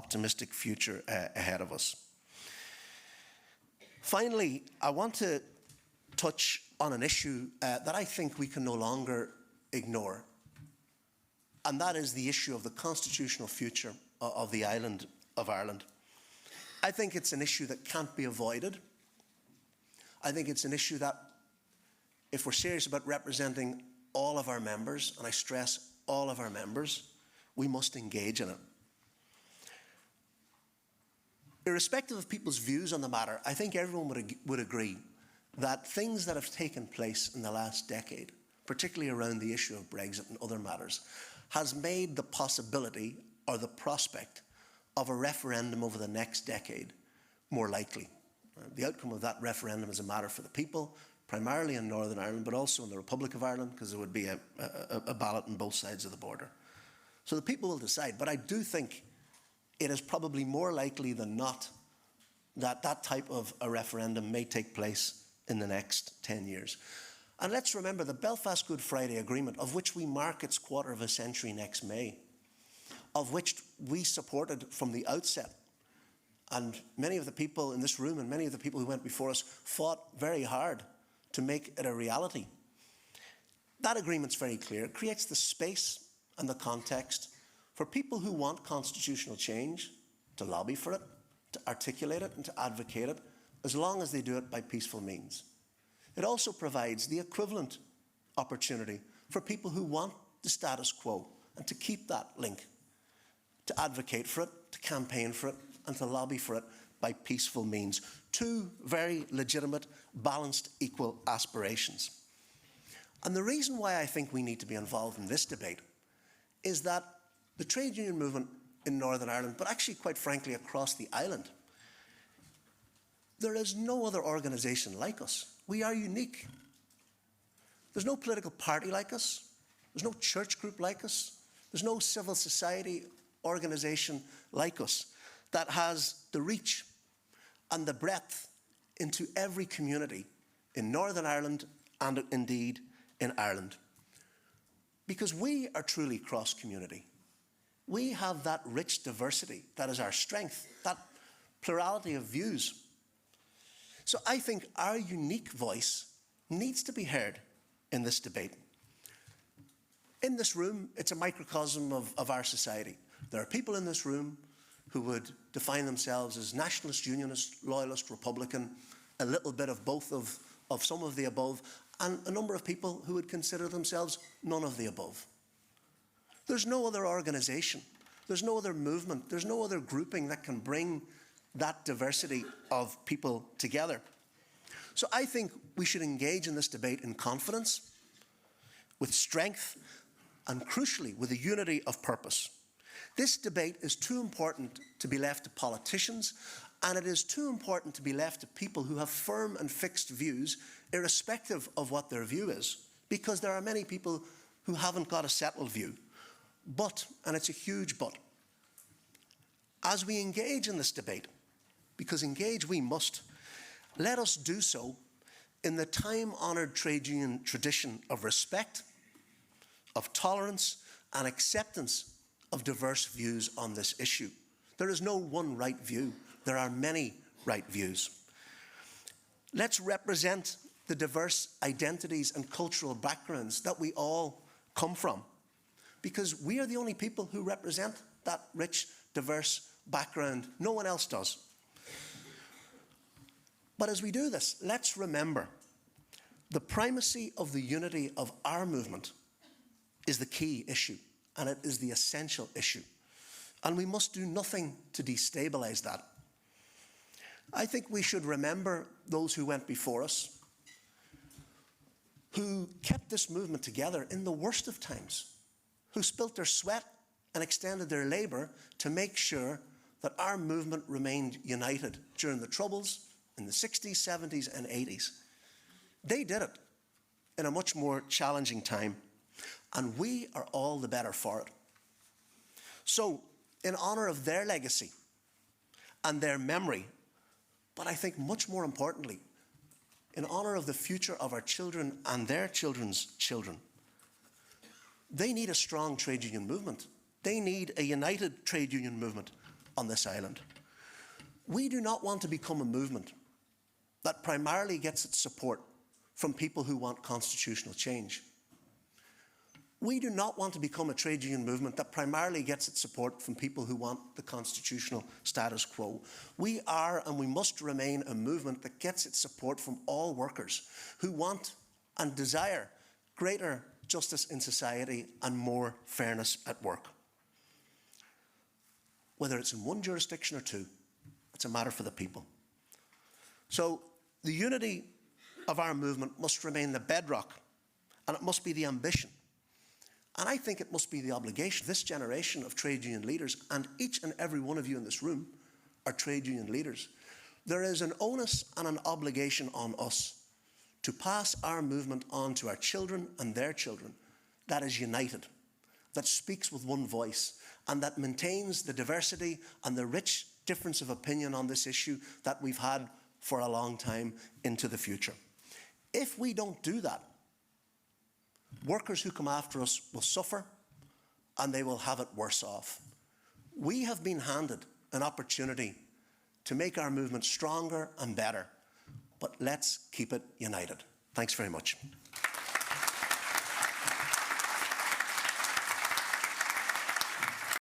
optimistic future ahead of us. Finally, I want to touch on an issue that I think we can no longer ignore, and that is the issue of the constitutional future of the island of Ireland. I think it's an issue that can't be avoided. I think it's an issue that, if we're serious about representing all of our members, and I stress all of our members, we must engage in it. Irrespective of people's views on the matter, I think everyone would agree that things that have taken place in the last decade, particularly around the issue of Brexit and other matters, has made the possibility or the prospect of a referendum over the next decade more likely. The outcome of that referendum is a matter for the people, primarily in Northern Ireland, but also in the Republic of Ireland, because there would be a ballot on both sides of the border. So the people will decide, but I do think it is probably more likely than not that that type of a referendum may take place in the next 10 years. And let's remember the Belfast Good Friday Agreement, of which we mark its quarter of a century next May, of which we supported from the outset. And many of the people in this room and many of the people who went before us fought very hard to make it a reality. That agreement's very clear. It creates the space and the context for people who want constitutional change to lobby for it, to articulate it and to advocate it, as long as they do it by peaceful means. It also provides the equivalent opportunity for people who want the status quo and to keep that link, to advocate for it, to campaign for it, and to lobby for it by peaceful means. Two very legitimate, balanced, equal aspirations. And the reason why I think we need to be involved in this debate is that the trade union movement in Northern Ireland, but actually quite frankly across the island, there is no other organisation like us. We are unique. There's no political party like us. There's no church group like us. There's no civil society organisation like us that has the reach and the breadth into every community in Northern Ireland and indeed in Ireland. Because we are truly cross-community. We have that rich diversity that is our strength, that plurality of views. So I think our unique voice needs to be heard in this debate. In this room, it's a microcosm of our society. There are people in this room who would define themselves as nationalist, unionist, loyalist, Republican, a little bit of both of some of the above, and a number of people who would consider themselves none of the above. There's no other organisation, there's no other movement, there's no other grouping that can bring that diversity of people together. So I think we should engage in this debate in confidence, with strength, and crucially, with a unity of purpose. This debate is too important to be left to politicians, and it is too important to be left to people who have firm and fixed views, irrespective of what their view is, because there are many people who haven't got a settled view. But, and it's a huge but, as we engage in this debate, because engage we must, let us do so in the time-honoured trade union tradition of respect, of tolerance, and acceptance of diverse views on this issue. There is no one right view. There are many right views. Let's represent the diverse identities and cultural backgrounds that we all come from, because we are the only people who represent that rich, diverse background. No one else does. But as we do this, let's remember the primacy of the unity of our movement is the key issue, and it is the essential issue. And we must do nothing to destabilise that. I think we should remember those who went before us, who kept this movement together in the worst of times, who spilt their sweat and extended their labour to make sure that our movement remained united during the Troubles in the 60s, 70s and 80s. They did it in a much more challenging time, and we are all the better for it. So, in honour of their legacy and their memory, but I think much more importantly, in honour of the future of our children and their children's children, they need a strong trade union movement. They need a united trade union movement on this island. We do not want to become a movement that primarily gets its support from people who want constitutional change. We do not want to become a trade union movement that primarily gets its support from people who want the constitutional status quo. We are and we must remain a movement that gets its support from all workers who want and desire greater justice in society and more fairness at work. Whether it's in one jurisdiction or two, it's a matter for the people. So the unity of our movement must remain the bedrock, and it must be the ambition. And I think it must be the obligation of this generation of trade union leaders, and each and every one of you in this room are trade union leaders. There is an onus and an obligation on us to pass our movement on to our children and their children that is united, that speaks with one voice, and that maintains the diversity and the rich difference of opinion on this issue that we've had for a long time into the future. If we don't do that, workers who come after us will suffer and they will have it worse off. We have been handed an opportunity to make our movement stronger and better, but let's keep it united. Thanks very much.